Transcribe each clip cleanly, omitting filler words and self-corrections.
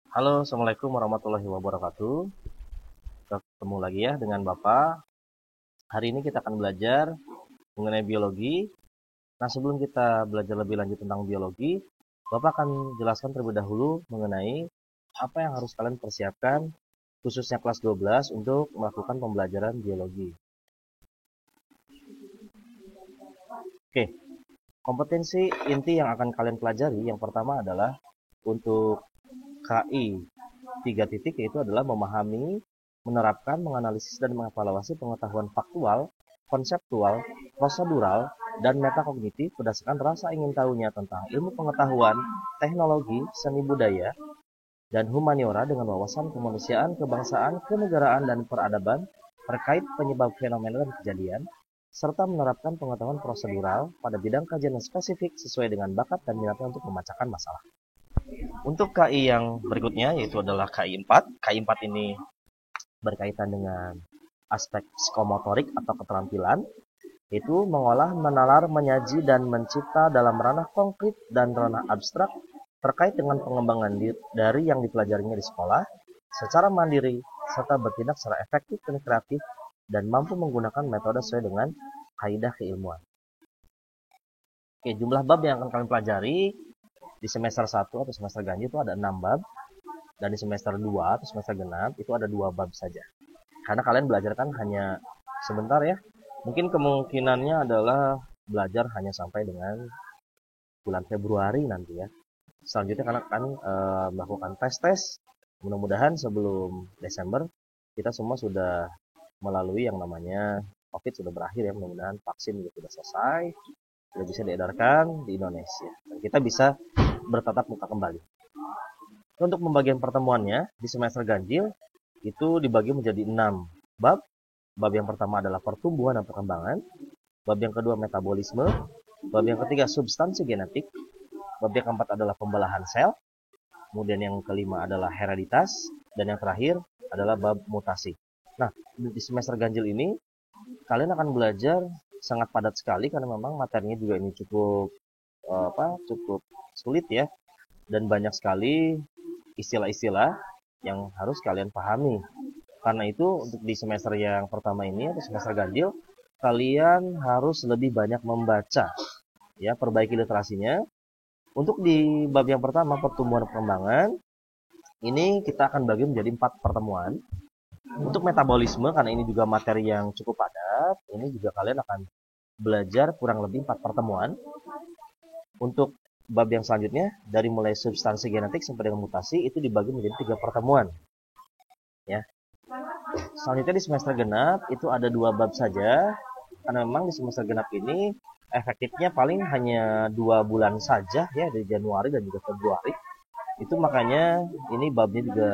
Halo, Assalamualaikum warahmatullahi wabarakatuh. Ketemu lagi ya dengan Bapak. Hari ini kita akan belajar mengenai biologi. Nah, sebelum kita belajar lebih lanjut tentang biologi, Bapak akan jelaskan terlebih dahulu mengenai apa yang harus kalian persiapkan, khususnya kelas 12 untuk melakukan pembelajaran biologi. Oke, kompetensi inti yang akan kalian pelajari yang pertama adalah untuk KI 3 titik, yaitu adalah memahami, menerapkan, menganalisis, dan mengevaluasi pengetahuan faktual, konseptual, prosedural, dan metakognitif berdasarkan rasa ingin tahunya tentang ilmu pengetahuan, teknologi, seni budaya, dan humaniora dengan wawasan kemanusiaan, kebangsaan, kenegaraan, dan peradaban terkait penyebab fenomena dan kejadian, serta menerapkan pengetahuan prosedural pada bidang kajian yang spesifik sesuai dengan bakat dan minatnya untuk memecahkan masalah. Untuk KI yang berikutnya yaitu adalah KI 4. KI 4 ini berkaitan dengan aspek psikomotorik atau keterampilan, yaitu mengolah, menalar, menyaji, dan mencipta dalam ranah konkret dan ranah abstrak terkait dengan pengembangan dari yang dipelajarinya di sekolah secara mandiri serta bertindak secara efektif dan kreatif dan mampu menggunakan metode sesuai dengan kaidah keilmuan. Oke, jumlah bab yang akan kalian pelajari di semester 1 atau semester ganjil itu ada 6 bab, dan di semester 2 atau semester genap itu ada 2 bab saja. Karena kalian belajar kan hanya sebentar ya. Mungkin kemungkinannya adalah belajar hanya sampai dengan bulan Februari nanti ya. Selanjutnya kalian akan melakukan tes-tes. Mudah-mudahan sebelum Desember kita semua sudah melalui yang namanya COVID sudah berakhir ya. Mudah-mudahan vaksin juga sudah selesai, sudah bisa diedarkan di Indonesia. Dan kita bisa bertatap muka kembali. Untuk pembagian pertemuannya di semester ganjil itu dibagi menjadi 6 bab. Bab yang pertama adalah pertumbuhan dan perkembangan, bab yang kedua metabolisme, bab yang ketiga substansi genetik, bab yang keempat adalah pembelahan sel, kemudian yang kelima adalah hereditas, dan yang terakhir adalah bab mutasi. Nah, di semester ganjil ini kalian akan belajar sangat padat sekali karena memang materinya juga ini cukup sulit ya, dan banyak sekali istilah-istilah yang harus kalian pahami. Karena itu untuk di semester yang pertama ini atau semester ganjil kalian harus lebih banyak membaca ya, perbaiki literasinya. Untuk di bab yang pertama pertumbuhan perkembangan ini kita akan bagi menjadi 4 pertemuan. Untuk metabolisme karena ini juga materi yang cukup padat, ini juga kalian akan belajar kurang lebih 4 pertemuan. Untuk bab yang selanjutnya dari mulai substansi genetik sampai dengan mutasi itu dibagi menjadi 3 pertemuan ya. Selanjutnya di semester genap itu ada 2 bab saja, karena memang di semester genap ini efektifnya paling hanya 2 bulan saja ya, di Januari dan juga Februari. Itu makanya ini babnya juga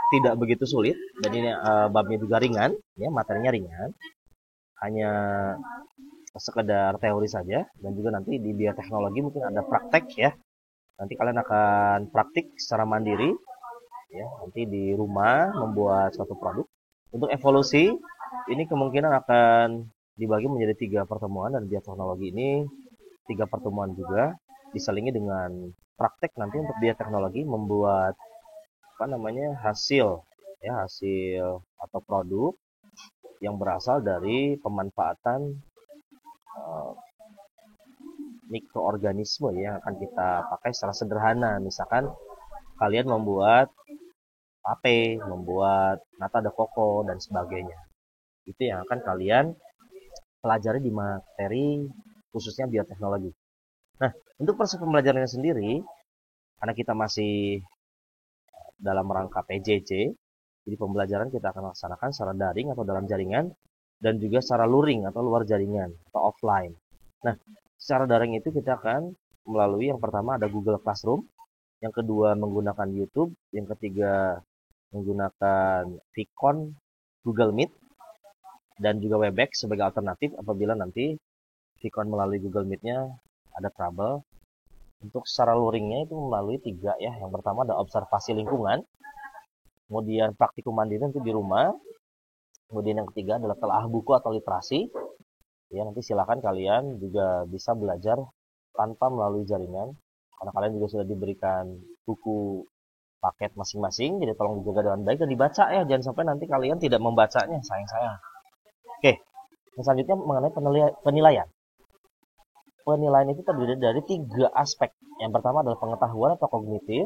tidak begitu sulit, dan ini babnya juga ringan ya, materinya ringan, hanya sekedar teori saja. Dan juga nanti di bioteknologi mungkin ada praktek ya, nanti kalian akan praktik secara mandiri ya, nanti di rumah membuat suatu produk. Untuk evolusi ini kemungkinan akan dibagi menjadi 3 pertemuan, dan bioteknologi ini 3 pertemuan juga diselingi dengan praktek nanti untuk bioteknologi membuat hasil atau produk yang berasal dari pemanfaatan uh, mikroorganisme yang akan kita pakai secara sederhana. Misalkan kalian membuat tape, membuat nata de coco dan sebagainya. Itu yang akan kalian pelajari di materi khususnya bioteknologi. Nah, untuk proses pembelajarannya sendiri, karena kita masih dalam rangka PJJ, jadi pembelajaran kita akan laksanakan secara daring atau dalam jaringan, dan juga secara luring atau luar jaringan atau offline. Nah, secara daring itu kita akan melalui yang pertama ada Google Classroom, yang kedua menggunakan YouTube, yang ketiga menggunakan Vicon, Google Meet, dan juga Webex sebagai alternatif apabila nanti Vicon melalui Google Meet-nya ada trouble. Untuk secara luringnya itu melalui 3 ya. Yang pertama ada observasi lingkungan, kemudian praktikum mandiri nanti di rumah, kemudian yang ketiga adalah telah buku atau literasi. Ya, nanti silakan kalian juga bisa belajar tanpa melalui jaringan, karena kalian juga sudah diberikan buku paket masing-masing, jadi tolong dijaga dengan baik dan dibaca ya, jangan sampai nanti kalian tidak membacanya, sayang. Oke, selanjutnya mengenai penilaian. Penilaian itu terdiri dari 3 aspek. Yang pertama adalah pengetahuan atau kognitif,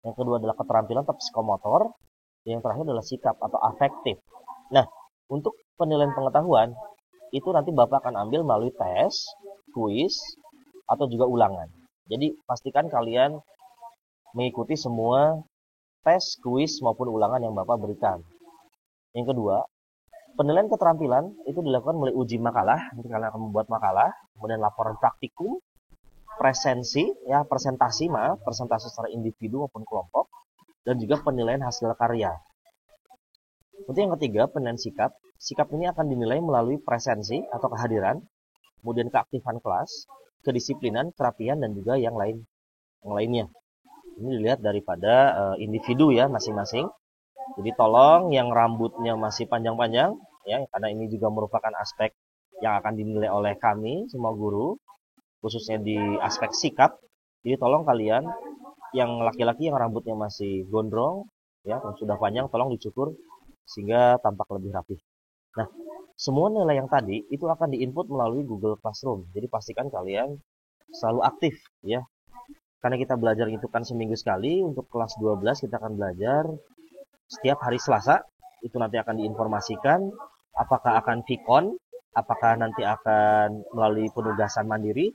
yang kedua adalah keterampilan atau psikomotor, yang terakhir adalah sikap atau afektif. Nah, untuk penilaian pengetahuan, itu nanti Bapak akan ambil melalui tes, kuis, atau juga ulangan. Jadi, pastikan kalian mengikuti semua tes, kuis, maupun ulangan yang Bapak berikan. Yang kedua, penilaian keterampilan itu dilakukan melalui uji makalah. Nanti kalian akan membuat makalah, kemudian laporan praktikum, presentasi secara individu maupun kelompok, dan juga penilaian hasil karya. Untuk yang ketiga, penilaian sikap. Sikap ini akan dinilai melalui presensi atau kehadiran, kemudian keaktifan kelas, kedisiplinan, kerapian, dan juga yang lainnya. Ini dilihat daripada individu ya masing-masing. Jadi tolong yang rambutnya masih panjang-panjang ya, karena ini juga merupakan aspek yang akan dinilai oleh kami semua guru, khususnya di aspek sikap. Jadi tolong kalian yang laki-laki yang rambutnya masih gondrong ya, yang sudah panjang, tolong dicukur sehingga tampak lebih rapi. Nah, semua nilai yang tadi itu akan diinput melalui Google Classroom. Jadi pastikan kalian selalu aktif ya. Karena kita belajar itu kan seminggu sekali. Untuk kelas 12 kita akan belajar setiap hari Selasa. Itu nanti akan diinformasikan apakah akan Vkon, apakah nanti akan melalui penugasan mandiri.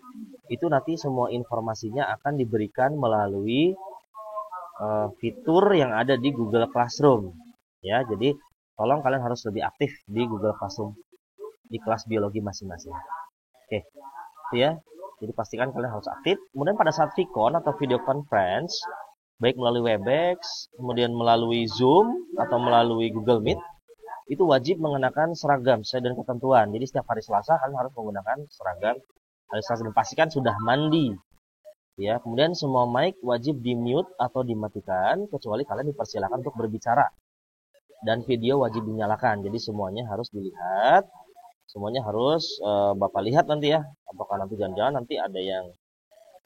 Itu nanti semua informasinya akan diberikan melalui fitur yang ada di Google Classroom. Ya, jadi tolong kalian harus lebih aktif di Google Classroom di kelas biologi masing-masing. Oke, itu ya. Jadi pastikan kalian harus aktif. Kemudian pada saat Vkon atau video conference, baik melalui Webex, kemudian melalui Zoom atau melalui Google Meet, itu wajib mengenakan seragam sesuai dengan ketentuan. Jadi setiap hari Selasa kalian harus menggunakan seragam hari Selasa dan pastikan sudah mandi. Ya, kemudian semua mic wajib di-mute atau dimatikan kecuali kalian dipersilakan untuk berbicara. Dan video wajib dinyalakan. Jadi semuanya harus dilihat. Semuanya harus Bapak lihat nanti ya. Apakah nanti jangan-jangan nanti ada yang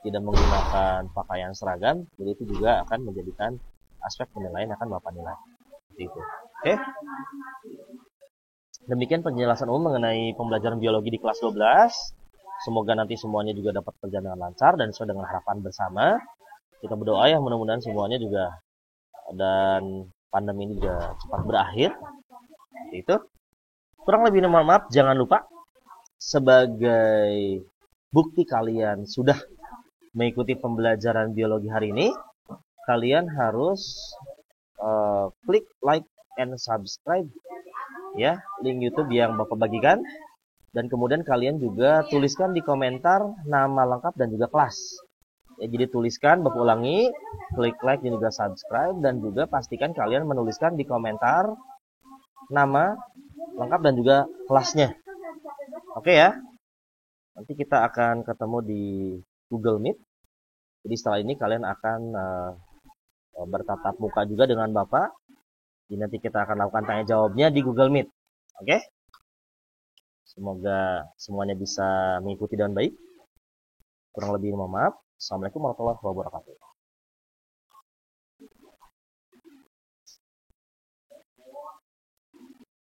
tidak menggunakan pakaian seragam. Jadi itu juga akan menjadikan aspek penilaian akan Bapak nilai. Seperti itu. Oke. Demikian penjelasan umum mengenai pembelajaran biologi di kelas 12. Semoga nanti semuanya juga dapat berjalan dengan lancar dan sesuai dengan harapan bersama. Kita berdoa ya mudah-mudahan semuanya juga dan pandemi ini juga cepat berakhir. Seperti itu. Kurang lebih mohon maaf, jangan lupa sebagai bukti kalian sudah mengikuti pembelajaran biologi hari ini, kalian harus klik like and subscribe ya link YouTube yang Bapak bagikan, dan kemudian kalian juga tuliskan di komentar nama lengkap dan juga kelas. Ya, jadi tuliskan, Bapak ulangi, klik like dan juga subscribe, dan juga pastikan kalian menuliskan di komentar nama lengkap dan juga kelasnya. Oke ya. Nanti kita akan ketemu di Google Meet. Jadi setelah ini kalian akan bertatap muka juga dengan Bapak. Jadi nanti kita akan lakukan tanya jawabnya di Google Meet. Oke? Semoga semuanya bisa mengikuti dengan baik. Kurang lebih mohon maaf. Assalamualaikum warahmatullahi wabarakatuh.